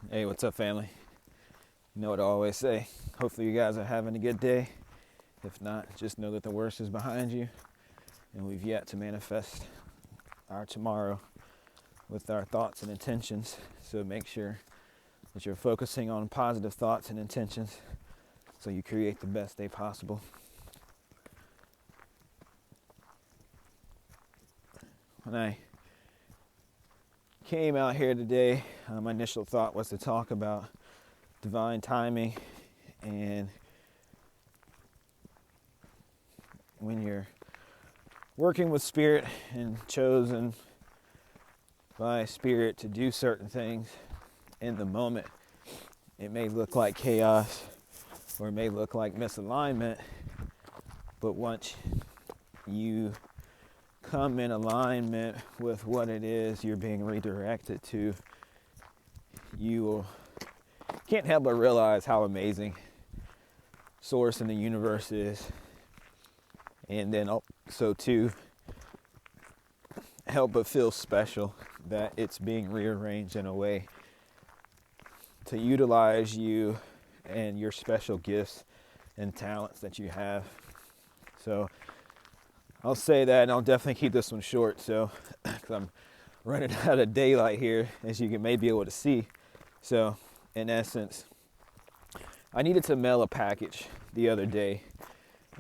Hey, what's up, family? You know what I always say. Hopefully, you guys are having a good day. If not, just know that the worst is behind you, and we've yet to manifest our tomorrow with our thoughts and intentions. So make sure that you're focusing on positive thoughts and intentions so you create the best day possible. When I came out here today, my initial thought was to talk about divine timing, and when you're working with spirit and chosen by spirit to do certain things in the moment, it may look like chaos or it may look like misalignment, but once you come in alignment with what it is you're being redirected to, you can't help but realize how amazing Source in the universe is. And then also to help but feel special that it's being rearranged in a way to utilize you and your special gifts and talents that you have. So I'll say that, and I'll definitely keep this one short, so because I'm running out of daylight here, as you may be able to see. So in essence, I needed to mail a package the other day,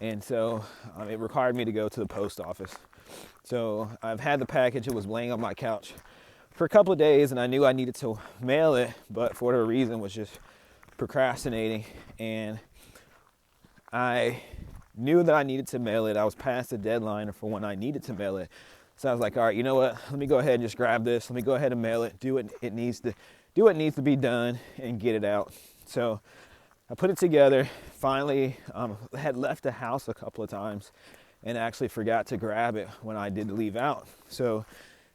and so it required me to go to the post office. So I've had the package. It was laying on my couch for a couple of days, and I knew I needed to mail it, but for whatever reason was just procrastinating, and I knew that I needed to mail it. I was past the deadline for when I needed to mail it. So I was like, all right, you know what? Let me go ahead and just grab this. Let me go ahead and mail it. Do what needs to be done and get it out. So I put it together. Finally, had left the house a couple of times and actually forgot to grab it when I did leave out. So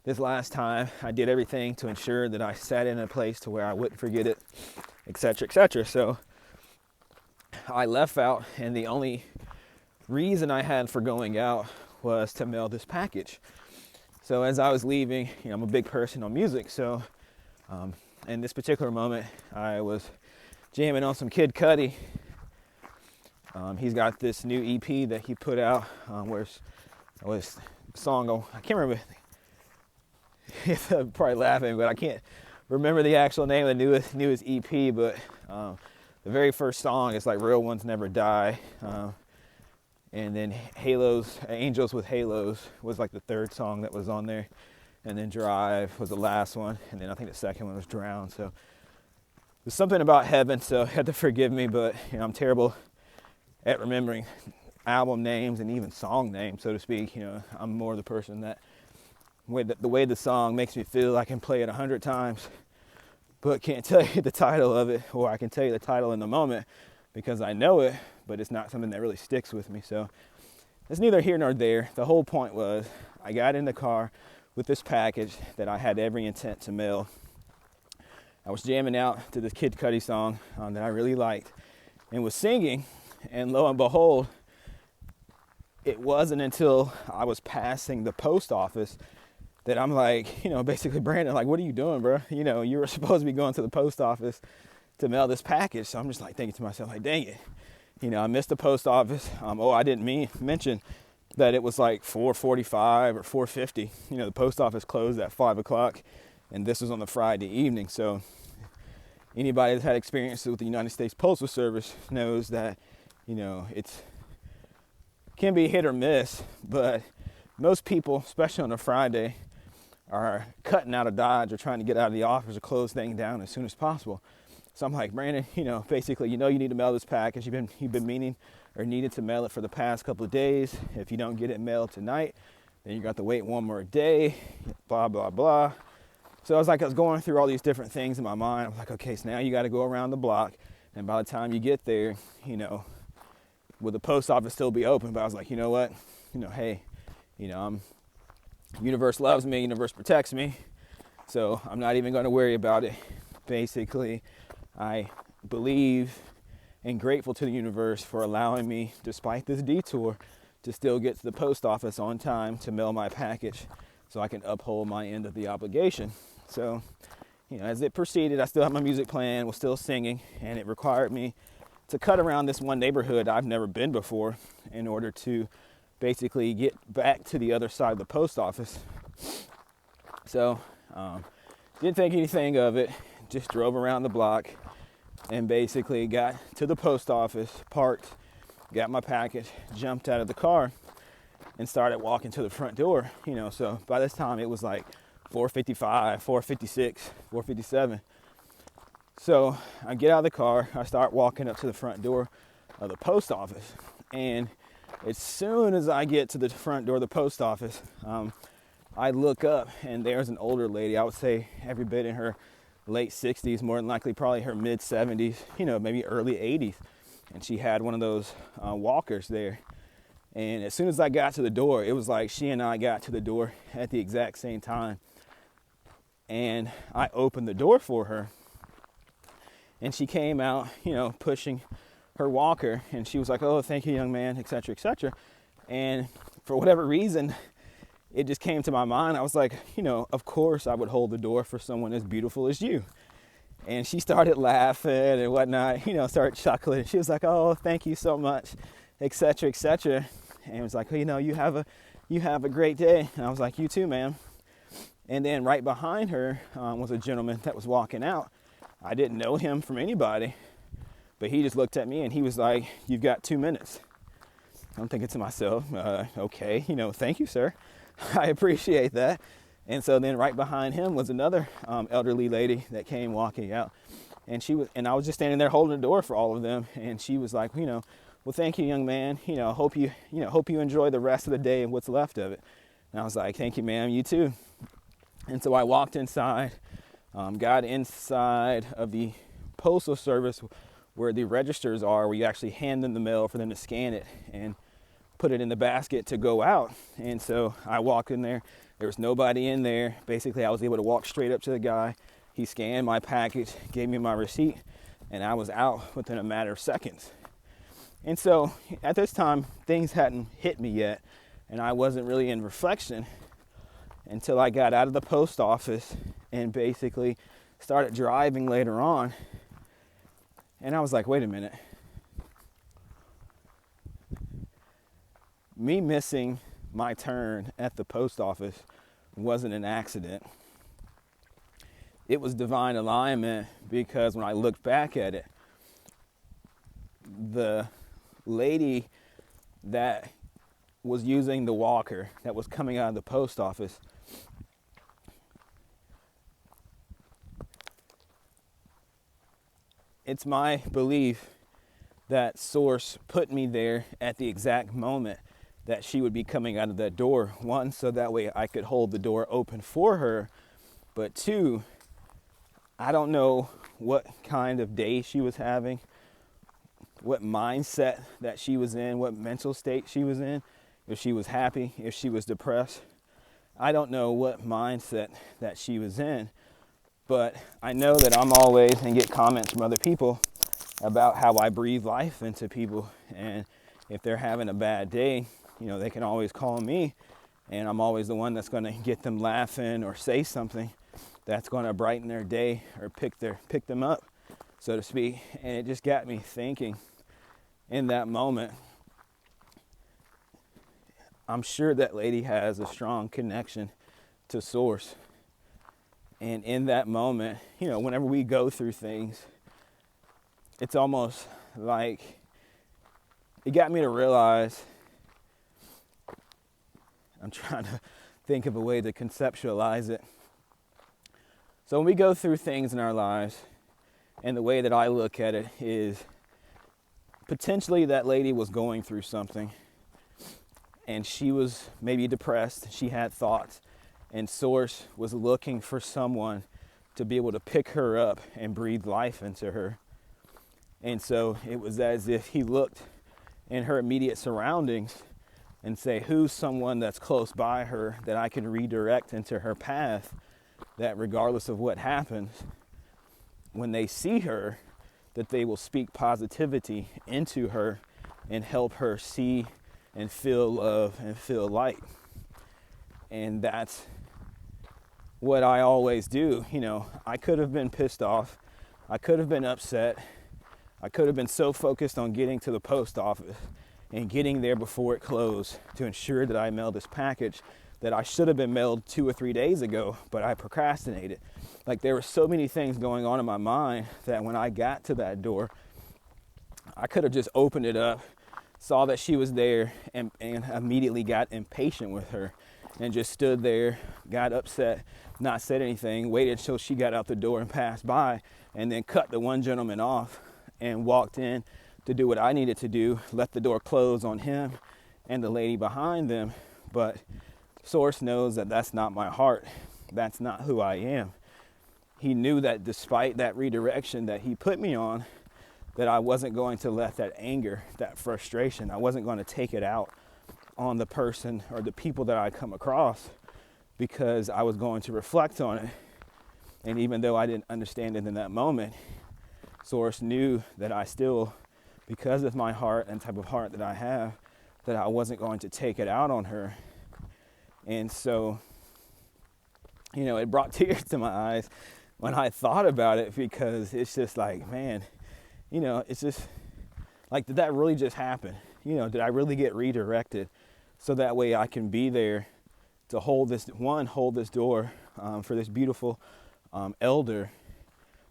this last time, I did everything to ensure that I sat in a place to where I wouldn't forget it, etc., etc. So I left out, and the only reason I had for going out was to mail this package. So as I was leaving, I'm a big person on music, so in this particular moment, I was jamming on some Kid Cudi. He's got this new EP that he put out, where was the song, I can't remember, I'm probably laughing, but I can't remember the actual name of the newest EP, but the very first song is like Real Ones Never Die. And then Angels with Halos was like the third song that was on there. And then Drive was the last one. And then I think the second one was Drown. So there's something about heaven, so you have to forgive me, but I'm terrible at remembering album names and even song names, so to speak. I'm more the person that the way the song makes me feel, I can play it 100 times, but can't tell you the title of it, or I can tell you the title in the moment because I know it, but it's not something that really sticks with me. So it's neither here nor there. The whole point was I got in the car with this package that I had every intent to mail. I was jamming out to this Kid Cudi song that I really liked and was singing, and lo and behold, it wasn't until I was passing the post office that I'm like, basically, Brandon, like, what are you doing, bro? You were supposed to be going to the post office to mail this package. So I'm just like thinking to myself, like, dang it. I missed the post office. I didn't mention that it was like 4:45 or 4:50. The post office closed at 5 o'clock, and this was on the Friday evening. So anybody that's had experience with the United States Postal Service knows that, it's can be hit or miss, but most people, especially on a Friday, are cutting out of Dodge or trying to get out of the office or close things down as soon as possible. So I'm like, Brandon, basically, you need to mail this package. You've been meaning or needed to mail it for the past couple of days. If you don't get it mailed tonight, then you got to wait one more day, blah, blah, blah. So I was going through all these different things in my mind. I was like, okay, so now you got to go around the block. And by the time you get there, will the post office still be open? But I was like, you know what? Hey, universe loves me, universe protects me, so I'm not even going to worry about it. Basically, I believe and grateful to the universe for allowing me, despite this detour, to still get to the post office on time to mail my package so I can uphold my end of the obligation. So as it proceeded, I still had my music playing, was still singing, and it required me to cut around this one neighborhood I've never been before in order to basically get back to the other side of the post office. So, didn't think anything of it, just drove around the block and basically got to the post office, parked, got my package, jumped out of the car, and started walking to the front door. So by this time it was like 4:55, 4:56, 4:57. So I get out of the car, I start walking up to the front door of the post office, and as soon as I get to the front door of the post office, I look up and there's an older lady, I would say every bit in her late 60s, more than likely probably her mid 70s, maybe early 80s. And she had one of those walkers there. And as soon as I got to the door, it was like she and I got to the door at the exact same time. And I opened the door for her. And she came out, pushing her walker. And she was like, "Oh, thank you, young man," et cetera, et cetera. And for whatever reason, it just came to my mind. I was like, of course I would hold the door for someone as beautiful as you. And she started laughing and whatnot, started chuckling. She was like, "Oh, thank you so much," et cetera, et cetera. And it was like, you have a great day. And I was like, "You too, ma'am." And then right behind her was a gentleman that was walking out. I didn't know him from anybody, but he just looked at me and he was like, "You've got 2 minutes." I'm thinking to myself, okay, thank you, sir. I appreciate that. And so then right behind him was another elderly lady that came walking out. And I was just standing there holding the door for all of them. And she was like, "Well, thank you, young man. Hope you enjoy the rest of the day and what's left of it." And I was like, "Thank you, ma'am. You too." And so I walked inside, got inside of the postal service where the registers are, where you actually hand them the mail for them to scan it and put it in the basket to go out. And so I walked in there. There was nobody in there. Basically, I was able to walk straight up to the guy. He scanned my package, gave me my receipt, and I was out within a matter of seconds. And so at this time, things hadn't hit me yet, and I wasn't really in reflection until I got out of the post office and basically started driving later on. And I was like, wait a minute. Me missing my turn at the post office wasn't an accident. It was divine alignment, because when I looked back at it, the lady that was using the walker that was coming out of the post office, it's my belief that Source put me there at the exact moment that she would be coming out of that door. One, so that way I could hold the door open for her. But two, I don't know what kind of day she was having, what mindset that she was in, what mental state she was in, if she was happy, if she was depressed. I don't know what mindset that she was in, but I know that I'm always, and get comments from other people about how I breathe life into people. And if they're having a bad day, they can always call me, and I'm always the one that's going to get them laughing or say something that's going to brighten their day or pick them up, so to speak. And it just got me thinking in that moment. I'm sure that lady has a strong connection to Source. And in that moment, whenever we go through things, it's almost like it got me to realize, I'm trying to think of a way to conceptualize it. So when we go through things in our lives, and the way that I look at it is, potentially that lady was going through something, and she was maybe depressed, she had thoughts, and Source was looking for someone to be able to pick her up and breathe life into her. And so it was as if he looked in her immediate surroundings and say, who's someone that's close by her that I can redirect into her path, that regardless of what happens, when they see her, that they will speak positivity into her and help her see and feel love and feel light. And that's what I always do. I could have been pissed off. I could have been upset. I could have been so focused on getting to the post office and getting there before it closed to ensure that I mailed this package that I should have been mailed 2 or 3 days ago, but I procrastinated. Like, there were so many things going on in my mind that when I got to that door, I could have just opened it up, saw that she was there, and immediately got impatient with her and just stood there, got upset, not said anything, waited until she got out the door and passed by, and then cut the one gentleman off and walked in to do what I needed to do, left the door closed on him and the lady behind them. But Source knows that that's not my heart. That's not who I am. He knew that despite that redirection that he put me on, that I wasn't going to let that anger, that frustration, I wasn't going to take it out on the person or the people that I come across, because I was going to reflect on it. And even though I didn't understand it in that moment, Source knew that I still, because of my heart and type of heart that I have, that I wasn't going to take it out on her. And so, it brought tears to my eyes when I thought about it, because it's just like, man, it's just like, did that really just happen? Did I really get redirected so that way I can be there to hold this door for this beautiful elder,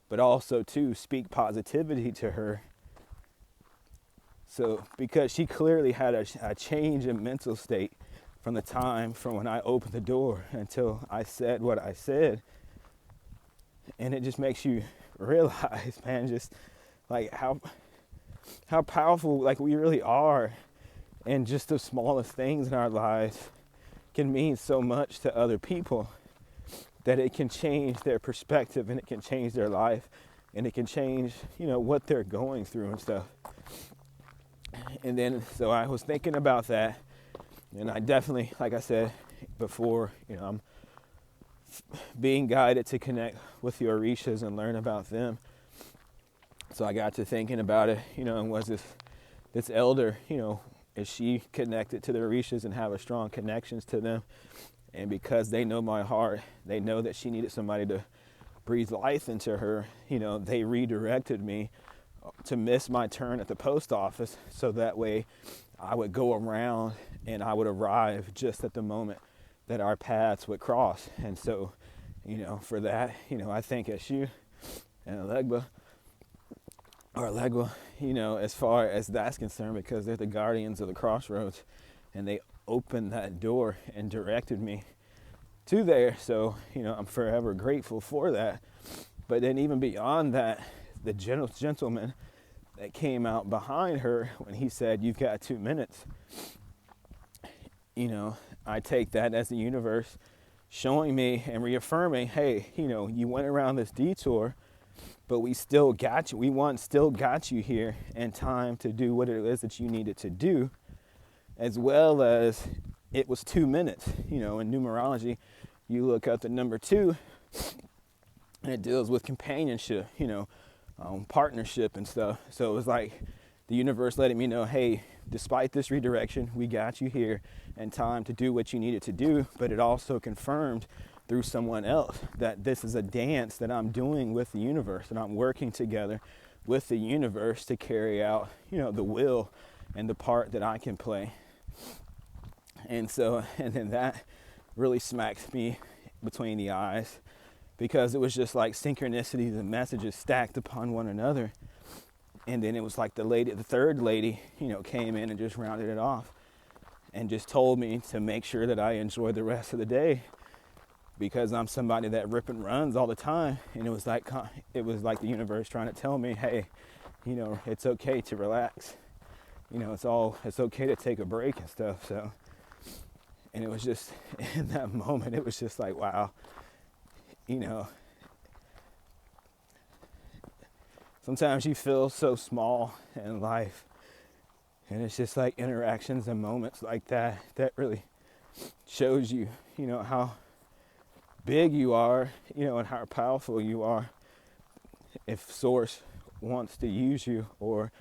but also to speak positivity to her. So, because she clearly had a change in mental state from the time from when I opened the door until I said what I said. And it just makes you realize, man, just like how powerful like we really are, and just the smallest things in our lives can mean so much to other people, that it can change their perspective, and it can change their life, and it can change, what they're going through and stuff. And then, so I was thinking about that, and I definitely, like I said before, I'm being guided to connect with the Orishas and learn about them. So I got to thinking about it, and was this elder, is she connected to the Orishas and have a strong connections to them? And because they know my heart, they know that she needed somebody to breathe life into her, they redirected me to miss my turn at the post office, so that way I would go around and I would arrive just at the moment that our paths would cross. And so, for that, I thank Eshu and Elegba, as far as that's concerned, because they're the guardians of the crossroads, and they opened that door and directed me to there. So, I'm forever grateful for that. But then even beyond that, the gentleman that came out behind her when he said, "You've got 2 minutes," I take that as the universe showing me and reaffirming, hey, you went around this detour, but we still got you. Still got you here in time to do what it is that you needed to do, as well as it was 2 minutes. In numerology, you look up the number 2, and it deals with companionship, partnership and stuff. So it was like the universe letting me know, hey, despite this redirection, we got you here in time to do what you needed to do. But it also confirmed through someone else that this is a dance that I'm doing with the universe, and I'm working together with the universe to carry out, the will and the part that I can play. And then that really smacked me between the eyes, because it was just like synchronicities and messages stacked upon one another. And then it was like the third lady, came in and just rounded it off and just told me to make sure that I enjoy the rest of the day, because I'm somebody that rip and runs all the time. And it was like the universe trying to tell me, hey, it's okay to relax. It's okay to take a break and stuff. So, and it was just, in that moment, it was just like, wow, sometimes you feel so small in life, and it's just like interactions and moments like that really shows you, how big you are, and how powerful you are if Source wants to use you or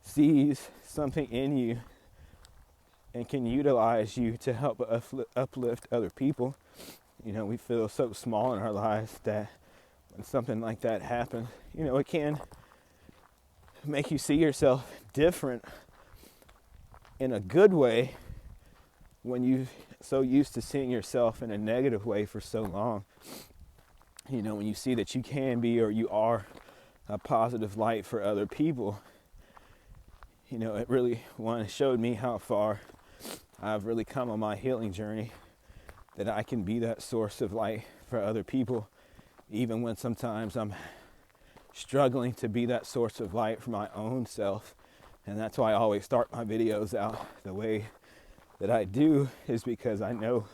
sees something in you and can utilize you to help uplift other people. We feel so small in our lives that when something like that happens, it can make you see yourself different in a good way when you're so used to seeing yourself in a negative way for so long. When you see that you can be or you are a positive light for other people, it really showed me how far I've really come on my healing journey, that I can be that source of light for other people, even when sometimes I'm struggling to be that source of light for my own self. And that's why I always start my videos out the way that I do, is because I know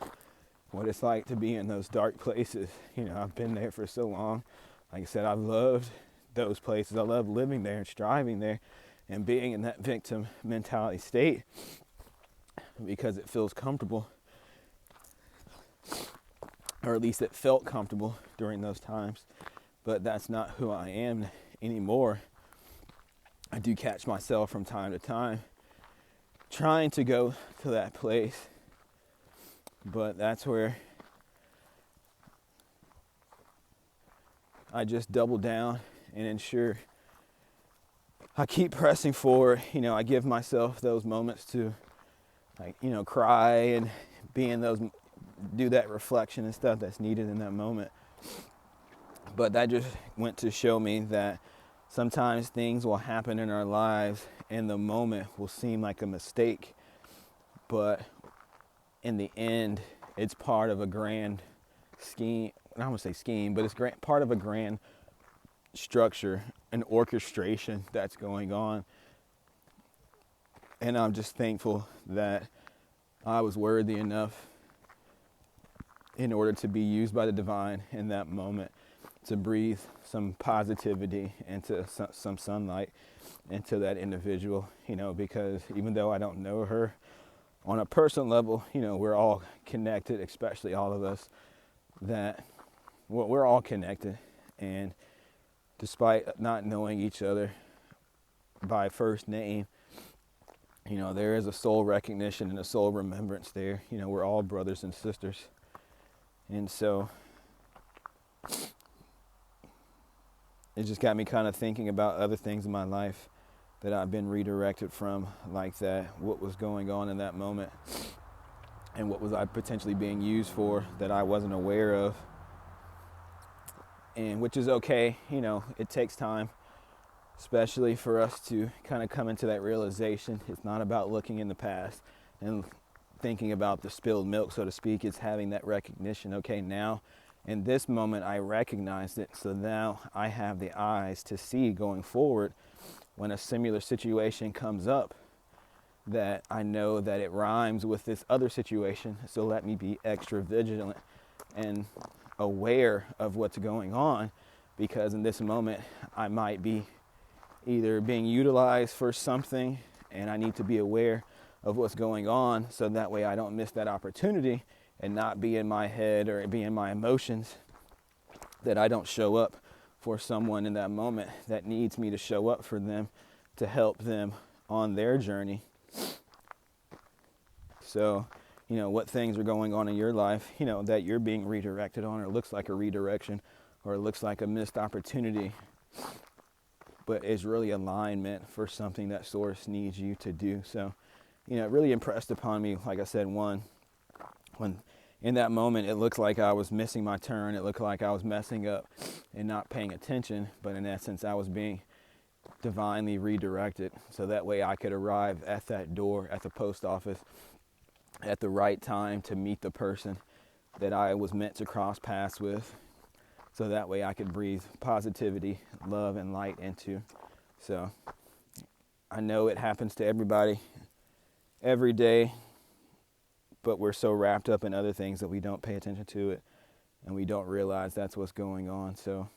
what it's like to be in those dark places. I've been there for so long. Like I said, I've loved those places. I love living there and striving there and being in that victim mentality state because it feels comfortable, or at least it felt comfortable during those times. But that's not who I am anymore. I do catch myself from time to time trying to go to that place, but that's where I just double down and ensure I keep pressing forward. I give myself those moments to, cry and do that reflection and stuff that's needed in that moment. But that just went to show me that sometimes things will happen in our lives and the moment will seem like a mistake, but in the end, it's part of a grand scheme. I don't want to say scheme, but it's part of a grand structure, an orchestration that's going on. And I'm just thankful that I was worthy enough in order to be used by the divine in that moment to breathe some positivity into some sunlight into that individual, because even though I don't know her on a personal level, we're all connected, especially all of us, we're all connected. And despite not knowing each other by first name, there is a soul recognition and a soul remembrance there. We're all brothers and sisters. And so it just got me kind of thinking about other things in my life that I've been redirected from, like that, what was going on in that moment and what was I potentially being used for that I wasn't aware of. And which is okay, it takes time, especially for us to kind of come into that realization. It's not about looking in the past and thinking about the spilled milk, so to speak. It's having that recognition. Okay, now in this moment I recognized it, so now I have the eyes to see going forward when a similar situation comes up, that I know that it rhymes with this other situation. So let me be extra vigilant and aware of what's going on, because in this moment I might be either being utilized for something and I need to be aware of what's going on, so that way I don't miss that opportunity and not be in my head or be in my emotions, that I don't show up for someone in that moment that needs me to show up for them to help them on their journey. So, what things are going on in your life, that you're being redirected on, or it looks like a redirection, or it looks like a missed opportunity, but is really alignment for something that Source needs you to do. So, it really impressed upon me, like I said, when in that moment it looked like I was missing my turn, it looked like I was messing up and not paying attention, but in essence I was being divinely redirected, so that way I could arrive at that door at the post office at the right time to meet the person that I was meant to cross paths with, so that way I could breathe positivity, love, and light into. So I know it happens to everybody every day, but we're so wrapped up in other things that we don't pay attention to it and we don't realize that's what's going on. So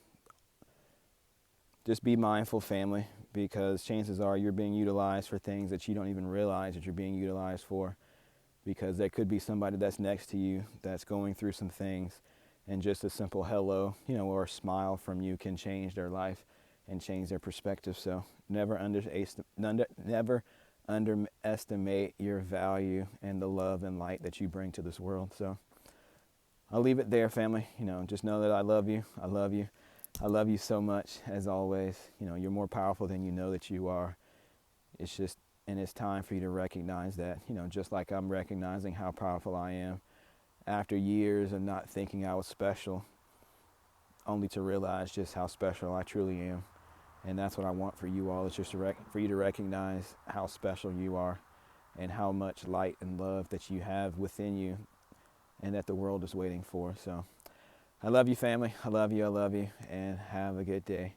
just be mindful, family, because chances are you're being utilized for things that you don't even realize that you're being utilized for, because there could be somebody that's next to you that's going through some things, and just a simple hello, or a smile from you can change their life and change their perspective. So never underestimate your value and the love and light that you bring to this world. So I'll leave it there, family. Just know that I love you. I love you. I love you so much, as always. You're more powerful than you know that you are. It's just, and it's time for you to recognize that, just like I'm recognizing how powerful I am after years of not thinking I was special, only to realize just how special I truly am. And that's what I want for you all, is just for you to recognize how special you are and how much light and love that you have within you and that the world is waiting for. So I love you, family. I love you. I love you. And have a good day.